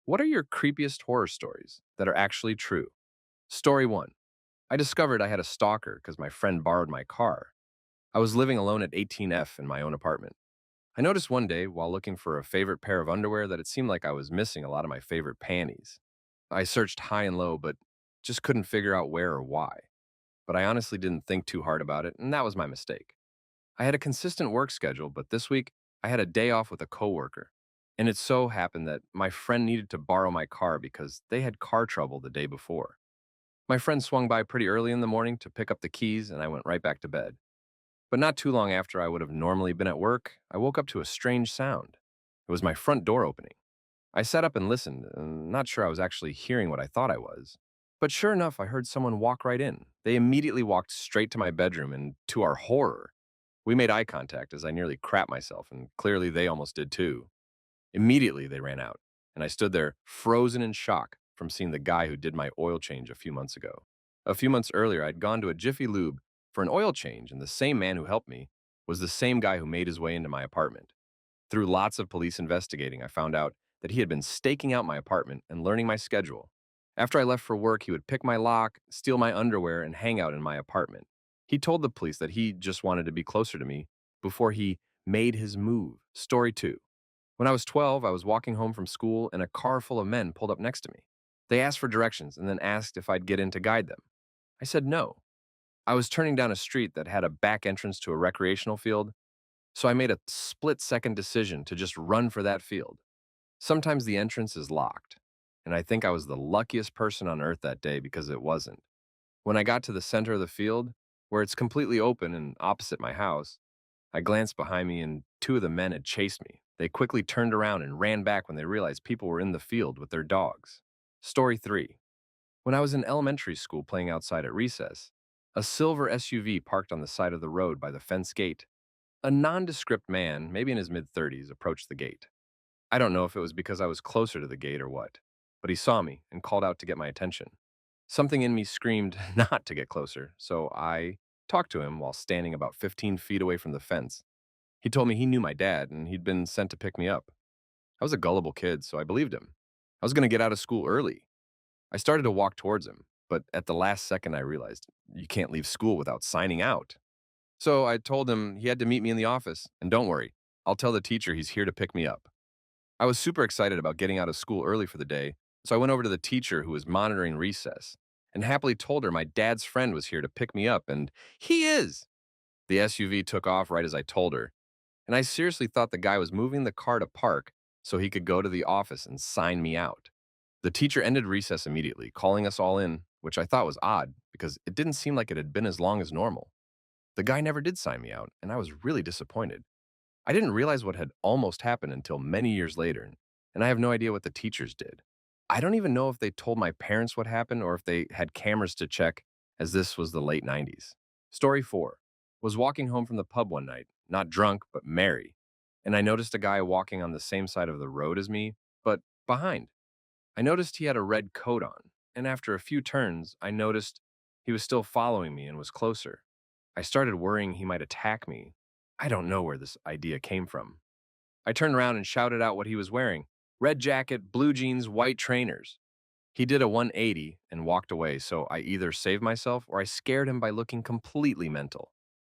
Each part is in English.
What are your creepiest horror stories that are actually true? Story 1. I discovered I had a stalker because my friend borrowed my car. I was living alone at 18F in my own apartment. I noticed one day, while looking for a favorite pair of underwear, that it seemed like I was missing a lot of my favorite panties. I searched high and low, but just couldn't figure out where or why. But I honestly didn't think too hard about it, and that was my mistake. I had a consistent work schedule, but this week I had a day off with a coworker. And it so happened that my friend needed to borrow my car because they had car trouble the day before. My friend swung by pretty early in the morning to pick up the keys, and I went right back to bed. But not too long after I would have normally been at work, I woke up to a strange sound. It was my front door opening. I sat up and listened, not sure I was actually hearing what I thought I was. But sure enough, I heard someone walk right in. They immediately walked straight to my bedroom, and to our horror, we made eye contact as I nearly crapped myself, and clearly they almost did too. Immediately, they ran out, and I stood there frozen in shock from seeing the guy who did my oil change a few months ago. A few months earlier, I'd gone to a Jiffy Lube for an oil change, and the same man who helped me was the same guy who made his way into my apartment. Through lots of police investigating, I found out that he had been staking out my apartment and learning my schedule. After I left for work, he would pick my lock, steal my underwear, and hang out in my apartment. He told the police that he just wanted to be closer to me before he made his move. Story 2. When I was 12, I was walking home from school and a car full of men pulled up next to me. They asked for directions and then asked if I'd get in to guide them. I said no. I was turning down a street that had a back entrance to a recreational field, so I made a split-second decision to just run for that field. Sometimes the entrance is locked, and I think I was the luckiest person on earth that day because it wasn't. When I got to the center of the field, where it's completely open and opposite my house, I glanced behind me and two of the men had chased me. They quickly turned around and ran back when they realized people were in the field with their dogs. Story 3. When I was in elementary school playing outside at recess, a silver SUV parked on the side of the road by the fence gate. A nondescript man, maybe in his mid-30s, approached the gate. I don't know if it was because I was closer to the gate or what, but he saw me and called out to get my attention. Something in me screamed not to get closer, so I talked to him while standing about 15 feet away from the fence. He told me he knew my dad and he'd been sent to pick me up. I was a gullible kid, so I believed him. I was going to get out of school early. I started to walk towards him, but at the last second I realized you can't leave school without signing out. So I told him he had to meet me in the office, and don't worry, I'll tell the teacher he's here to pick me up. I was super excited about getting out of school early for the day, so I went over to the teacher who was monitoring recess and happily told her my dad's friend was here to pick me up, and he is! The SUV took off right as I told her, and I seriously thought the guy was moving the car to park so he could go to the office and sign me out. The teacher ended recess immediately, calling us all in, which I thought was odd because it didn't seem like it had been as long as normal. The guy never did sign me out, and I was really disappointed. I didn't realize what had almost happened until many years later, and I have no idea what the teachers did. I don't even know if they told my parents what happened or if they had cameras to check, as this was the late 90s. Story 4. Was walking home from the pub one night, not drunk, but merry, and I noticed a guy walking on the same side of the road as me, but behind. I noticed he had a red coat on, and after a few turns, I noticed he was still following me and was closer. I started worrying he might attack me. I don't know where this idea came from. I turned around and shouted out what he was wearing: red jacket, blue jeans, white trainers. He did a 180 and walked away, so I either saved myself or I scared him by looking completely mental.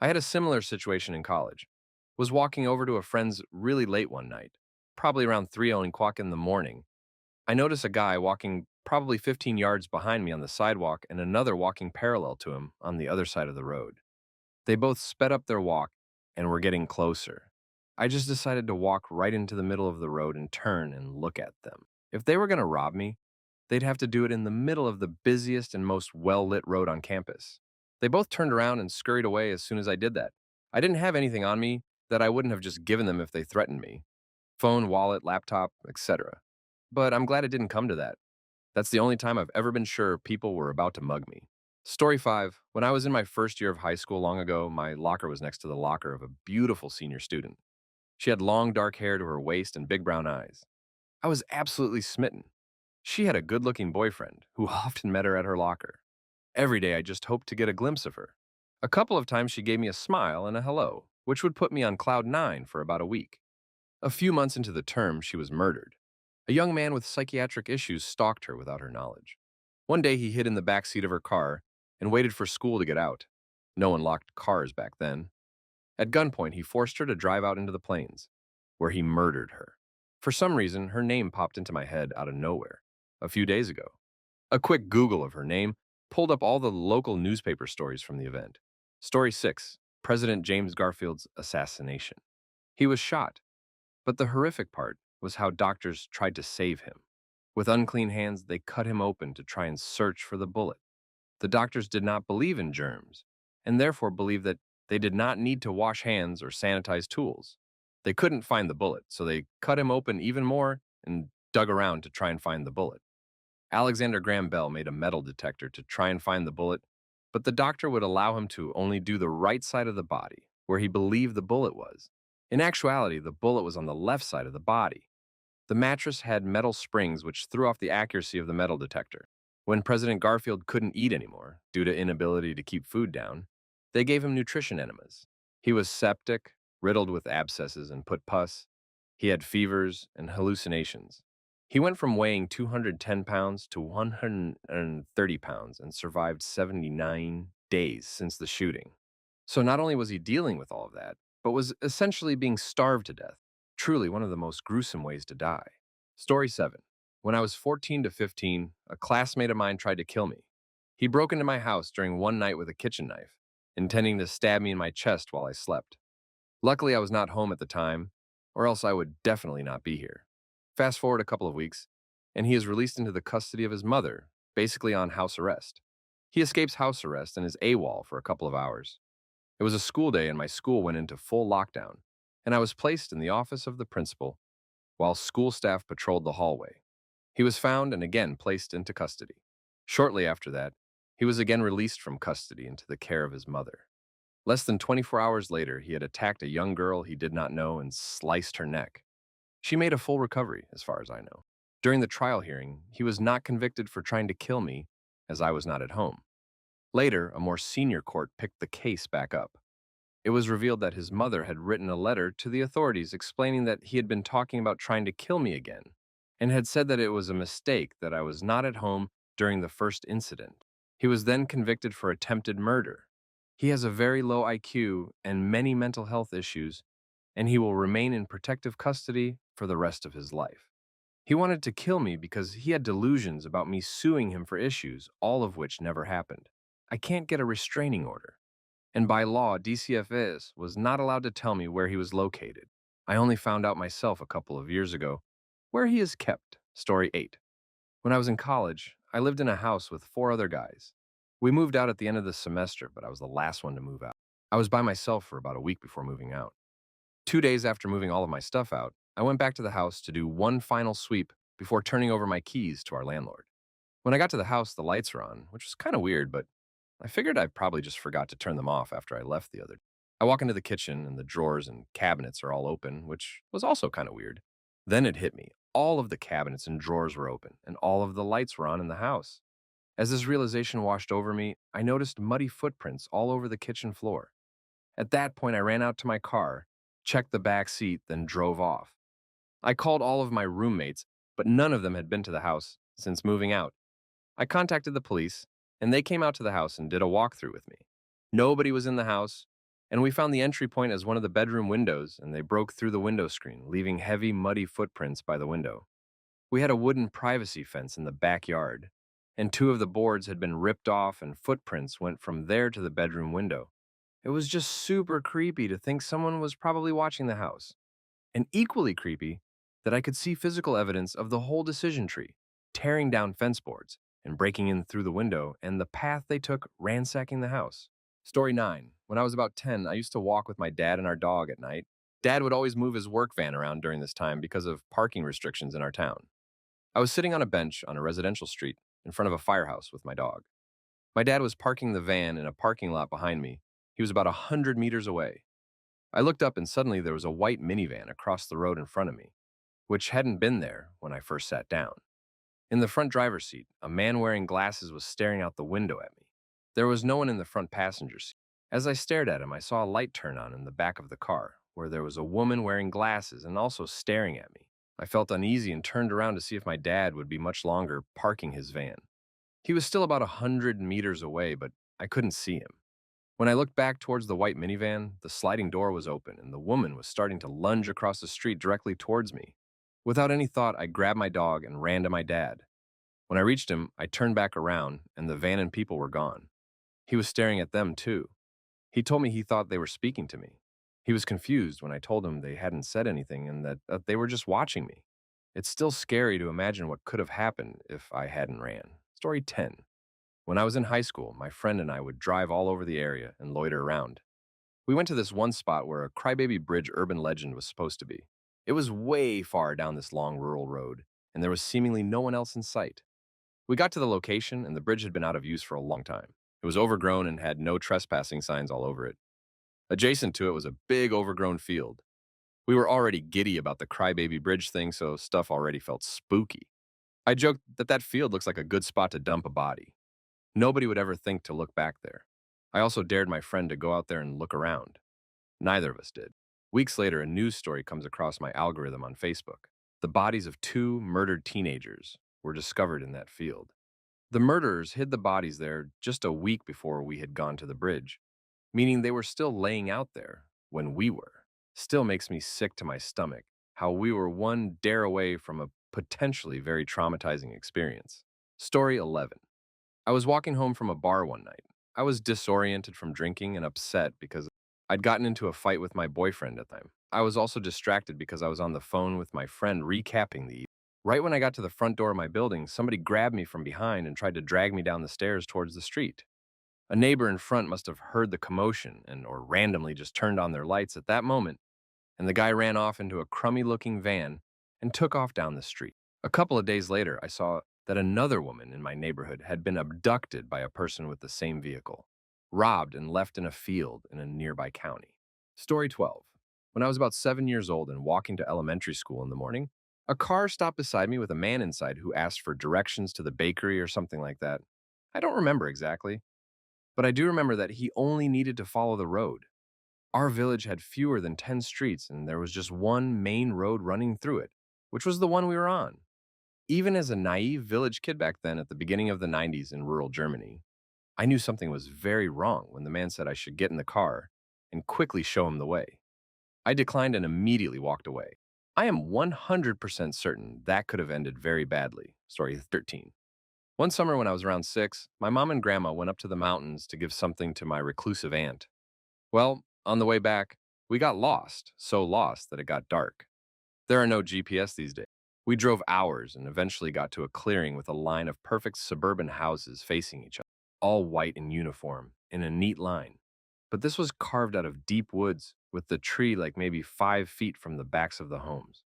I had a similar situation in college. Was walking over to a friend's really late one night, probably around 3 o'clock in the morning. I noticed a guy walking probably 15 yards behind me on the sidewalk and another walking parallel to him on the other side of the road. They both sped up their walk and were getting closer. I just decided to walk right into the middle of the road and turn and look at them. If they were going to rob me, they'd have to do it in the middle of the busiest and most well-lit road on campus. They both turned around and scurried away as soon as I did that. I didn't have anything on me that I wouldn't have just given them if they threatened me: phone, wallet, laptop, etc. But I'm glad it didn't come to that. That's the only time I've ever been sure people were about to mug me. Story 5. When I was in my first year of high school long ago, my locker was next to the locker of a beautiful senior student. She had long dark hair to her waist and big brown eyes. I was absolutely smitten. She had a good-looking boyfriend who often met her at her locker. Every day I just hoped to get a glimpse of her. A couple of times she gave me a smile and a hello, which would put me on cloud 9 for about a week. A few months into the term, she was murdered. A young man with psychiatric issues stalked her without her knowledge. One day he hid in the back seat of her car and waited for school to get out. No one locked cars back then. At gunpoint, he forced her to drive out into the plains, where he murdered her. For some reason, her name popped into my head out of nowhere a few days ago. A quick Google of her name pulled up all the local newspaper stories from the event. Story 6, President James Garfield's assassination. He was shot, but the horrific part was how doctors tried to save him. With unclean hands, they cut him open to try and search for the bullet. The doctors did not believe in germs, and therefore believed that they did not need to wash hands or sanitize tools. They couldn't find the bullet, so they cut him open even more and dug around to try and find the bullet. Alexander Graham Bell made a metal detector to try and find the bullet, but the doctor would allow him to only do the right side of the body, where he believed the bullet was. In actuality, the bullet was on the left side of the body. The mattress had metal springs which threw off the accuracy of the metal detector. When President Garfield couldn't eat anymore due to inability to keep food down, they gave him nutrition enemas. He was septic, riddled with abscesses and put pus. He had fevers and hallucinations. He went from weighing 210 pounds to 130 pounds and survived 79 days since the shooting. So not only was he dealing with all of that, but was essentially being starved to death. Truly one of the most gruesome ways to die. Story 7. When I was 14 to 15, a classmate of mine tried to kill me. He broke into my house during one night with a kitchen knife, intending to stab me in my chest while I slept. Luckily, I was not home at the time, or else I would definitely not be here. Fast forward a couple of weeks, and he is released into the custody of his mother, basically on house arrest. He escapes house arrest and is AWOL for a couple of hours. It was a school day, and my school went into full lockdown, and I was placed in the office of the principal while school staff patrolled the hallway. He was found and again placed into custody. Shortly after that, he was again released from custody into the care of his mother. Less than 24 hours later, he had attacked a young girl he did not know and sliced her neck. She made a full recovery, as far as I know. During the trial hearing, he was not convicted for trying to kill me, as I was not at home. Later, a more senior court picked the case back up. It was revealed that his mother had written a letter to the authorities explaining that he had been talking about trying to kill me again, and had said that it was a mistake that I was not at home during the first incident. He was then convicted for attempted murder. He has a very low IQ and many mental health issues, and he will remain in protective custody for the rest of his life. He wanted to kill me because he had delusions about me suing him for issues, all of which never happened. I can't get a restraining order, and by law, DCFS was not allowed to tell me where he was located. I only found out myself a couple of years ago where he is kept. Story 8. When I was in college, I lived in a house with 4 other guys. We moved out at the end of the semester, but I was the last one to move out. I was by myself for about a week before moving out. 2 days after moving all of my stuff out, I went back to the house to do one final sweep before turning over my keys to our landlord. When I got to the house, the lights were on, which was kind of weird, but I figured I probably just forgot to turn them off after I left the other day. I walk into the kitchen and the drawers and cabinets are all open, which was also kind of weird. Then it hit me. All of the cabinets and drawers were open, and all of the lights were on in the house. As this realization washed over me, I noticed muddy footprints all over the kitchen floor. At that point, I ran out to my car, checked the back seat, then drove off. I called all of my roommates, but none of them had been to the house since moving out. I contacted the police, and they came out to the house and did a walkthrough with me. Nobody was in the house, and we found the entry point as one of the bedroom windows, and they broke through the window screen, leaving heavy, muddy footprints by the window. We had a wooden privacy fence in the backyard, and 2 of the boards had been ripped off, and footprints went from there to the bedroom window. It was just super creepy to think someone was probably watching the house. And equally creepy that I could see physical evidence of the whole decision tree, tearing down fence boards and breaking in through the window, and the path they took ransacking the house. Story 9. When I was about 10, I used to walk with my dad and our dog at night. Dad would always move his work van around during this time because of parking restrictions in our town. I was sitting on a bench on a residential street in front of a firehouse with my dog. My dad was parking the van in a parking lot behind me. He was about 100 meters away. I looked up and suddenly there was a white minivan across the road in front of me, which hadn't been there when I first sat down. In the front driver's seat, a man wearing glasses was staring out the window at me. There was no one in the front passenger seat. As I stared at him, I saw a light turn on in the back of the car, where there was a woman wearing glasses and also staring at me. I felt uneasy and turned around to see if my dad would be much longer parking his van. He was still about 100 meters away, but I couldn't see him. When I looked back towards the white minivan, the sliding door was open and the woman was starting to lunge across the street directly towards me. Without any thought, I grabbed my dog and ran to my dad. When I reached him, I turned back around and the van and people were gone. He was staring at them too. He told me he thought they were speaking to me. He was confused when I told him they hadn't said anything and that they were just watching me. It's still scary to imagine what could have happened if I hadn't ran. Story 10. When I was in high school, my friend and I would drive all over the area and loiter around. We went to this one spot where a Crybaby Bridge urban legend was supposed to be. It was way far down this long rural road, and there was seemingly no one else in sight. We got to the location, and the bridge had been out of use for a long time. It was overgrown and had no trespassing signs all over it. Adjacent to it was a big overgrown field. We were already giddy about the Crybaby Bridge thing, so stuff already felt spooky. I joked that that field looks like a good spot to dump a body. Nobody would ever think to look back there. I also dared my friend to go out there and look around. Neither of us did. Weeks later, a news story comes across my algorithm on Facebook. The bodies of two murdered teenagers were discovered in that field. The murderers hid the bodies there just a week before we had gone to the bridge, meaning they were still laying out there when we were. Still makes me sick to my stomach how we were one dare away from a potentially very traumatizing experience. Story 11. I was walking home from a bar one night. I was disoriented from drinking and upset because I'd gotten into a fight with my boyfriend at the time. I was also distracted because I was on the phone with my friend recapping the evening. Right when I got to the front door of my building, somebody grabbed me from behind and tried to drag me down the stairs towards the street. A neighbor in front must have heard the commotion and or randomly just turned on their lights at that moment, and the guy ran off into a crummy-looking van and took off down the street. A couple of days later, I saw that another woman in my neighborhood had been abducted by a person with the same vehicle, robbed and left in a field in a nearby county. Story 12. When I was about 7 years old and walking to elementary school in the morning, a car stopped beside me with a man inside who asked for directions to the bakery or something like that. I don't remember exactly, but I do remember that he only needed to follow the road. Our village had fewer than 10 streets, and there was just one main road running through it, which was the one we were on. Even as a naive village kid back then at the beginning of the 90s in rural Germany, I knew something was very wrong when the man said I should get in the car and quickly show him the way. I declined and immediately walked away. I am 100% certain that could have ended very badly. Story 13. One summer when I was around 6, my mom and grandma went up to the mountains to give something to my reclusive aunt. Well, on the way back, we got lost, so lost that it got dark. There are no GPS these days. We drove hours and eventually got to a clearing with a line of perfect suburban houses facing each other, all white in uniform, in a neat line. But this was carved out of deep woods, with the tree like maybe 5 feet from the backs of the homes.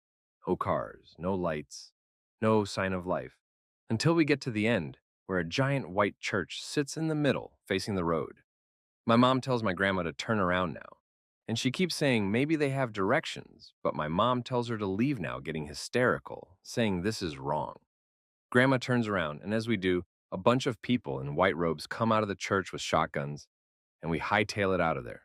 No cars, no lights, no sign of life. Until we get to the end, where a giant white church sits in the middle, facing the road. My mom tells my grandma to turn around now, and she keeps saying maybe they have directions, but my mom tells her to leave now, getting hysterical, saying this is wrong. Grandma turns around, and as we do, a bunch of people in white robes come out of the church with shotguns, and we hightail it out of there.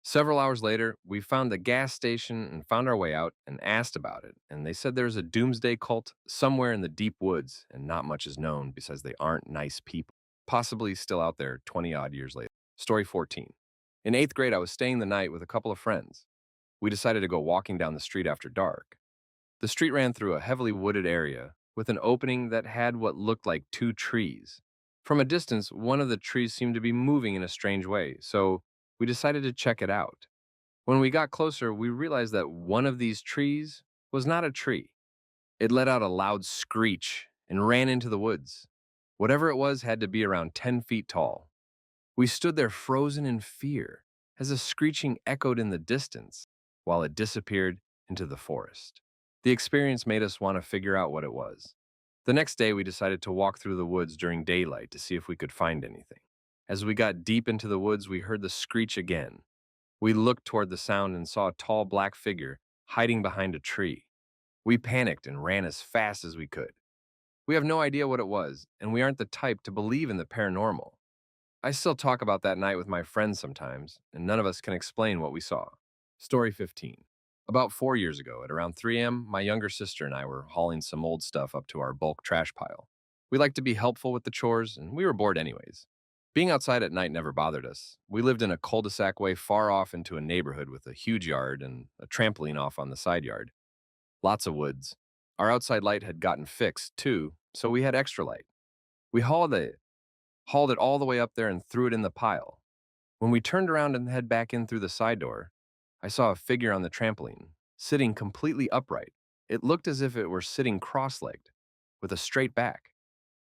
Several hours later, we found the gas station and found our way out and asked about it, and they said there's a Doomsday cult somewhere in the deep woods, and not much is known because they aren't nice people, possibly still out there 20 odd years later. Story 14. In 8th grade, I was staying the night with a couple of friends. We decided to go walking down the street after dark. The street ran through a heavily wooded area with an opening that had what looked like two trees. From a distance, one of the trees seemed to be moving in a strange way, so we decided to check it out. When we got closer, we realized that one of these trees was not a tree. It let out a loud screech and ran into the woods. Whatever it was had to be around 10 feet tall. We stood there frozen in fear as a screeching echoed in the distance while it disappeared into the forest. The experience made us want to figure out what it was. The next day, we decided to walk through the woods during daylight to see if we could find anything. As we got deep into the woods, we heard the screech again. We looked toward the sound and saw a tall black figure hiding behind a tree. We panicked and ran as fast as we could. We have no idea what it was, and we aren't the type to believe in the paranormal. I still talk about that night with my friends sometimes, and none of us can explain what we saw. Story 15. About 4 years ago, at around 3 a.m., my younger sister and I were hauling some old stuff up to our bulk trash pile. We like to be helpful with the chores, and we were bored anyways. Being outside at night never bothered us. We lived in a cul-de-sac way far off into a neighborhood with a huge yard and a trampoline off on the side yard. Lots of woods. Our outside light had gotten fixed, too, so we had extra light. We hauled it all the way up there and threw it in the pile. When we turned around and head back in through the side door, I saw a figure on the trampoline, sitting completely upright. It looked as if it were sitting cross-legged, with a straight back.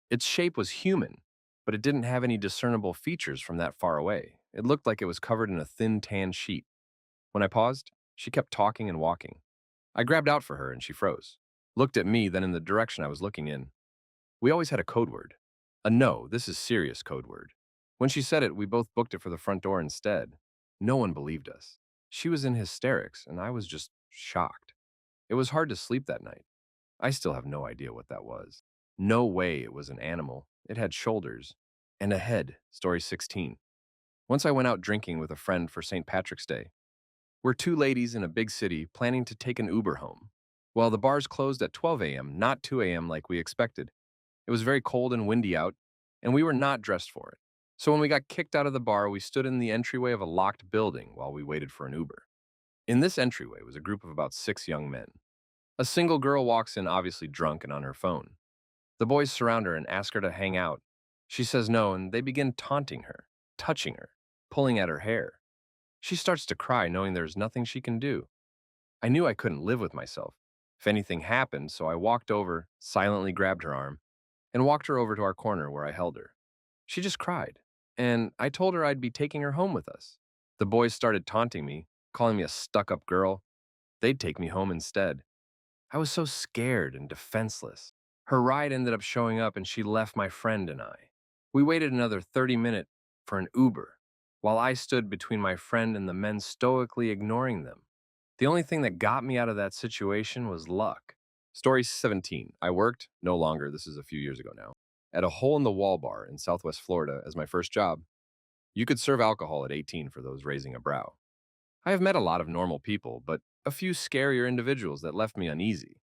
Its shape was human, but it didn't have any discernible features from that far away. It looked like it was covered in a thin tan sheet. When I paused, she kept talking and walking. I grabbed out for her and she froze, looked at me, then in the direction I was looking in. We always had a code word. A no, this is serious code word. When she said it, we both booked it for the front door instead. No one believed us. She was in hysterics, and I was just shocked. It was hard to sleep that night. I still have no idea what that was. No way it was an animal. It had shoulders and a head. Story 16. Once I went out drinking with a friend for St. Patrick's Day. We're two ladies in a big city planning to take an Uber home. Well, the bars closed at 12 a.m., not 2 a.m. like we expected. It was very cold and windy out, and we were not dressed for it. So when we got kicked out of the bar, we stood in the entryway of a locked building while we waited for an Uber. In this entryway was a group of about 6 young men. A single girl walks in, obviously drunk and on her phone. The boys surround her and ask her to hang out. She says no, and they begin taunting her, touching her, pulling at her hair. She starts to cry, knowing there's nothing she can do. I knew I couldn't live with myself if anything happened, so I walked over, silently grabbed her arm, and walked her over to our corner where I held her. She just cried, and I told her I'd be taking her home with us. The boys started taunting me, calling me a stuck-up girl. They'd take me home instead. I was so scared and defenseless. Her ride ended up showing up and she left my friend and I. We waited another 30 minutes for an Uber, while I stood between my friend and the men stoically ignoring them. The only thing that got me out of that situation was luck. Story 17. I worked, no longer, this is a few years ago now, at a hole-in-the-wall bar in Southwest Florida as my first job. You could serve alcohol at 18 for those raising a brow. I have met a lot of normal people, but a few scarier individuals that left me uneasy.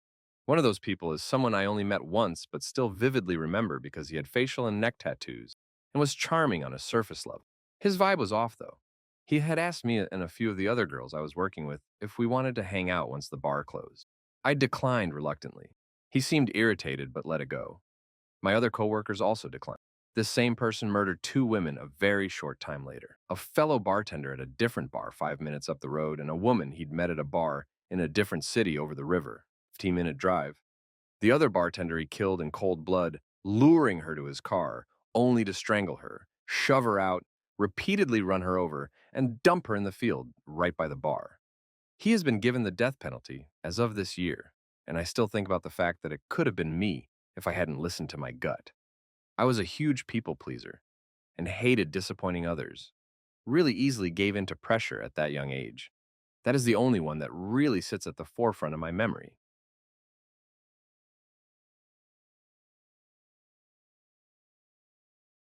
One of those people is someone I only met once but still vividly remember because he had facial and neck tattoos and was charming on a surface level. His vibe was off, though. He had asked me and a few of the other girls I was working with if we wanted to hang out once the bar closed. I declined reluctantly. He seemed irritated but let it go. My other coworkers also declined. This same person murdered 2 women a very short time later. A fellow bartender at a different bar 5 minutes up the road and a woman he'd met at a bar in a different city over the river, 15-minute drive. The other bartender he killed in cold blood, luring her to his car, only to strangle her, shove her out, repeatedly run her over, and dump her in the field right by the bar. He has been given the death penalty as of this year, and I still think about the fact that it could have been me if I hadn't listened to my gut. I was a huge people pleaser and hated disappointing others. Really easily gave in to pressure at that young age. That is the only one that really sits at the forefront of my memory.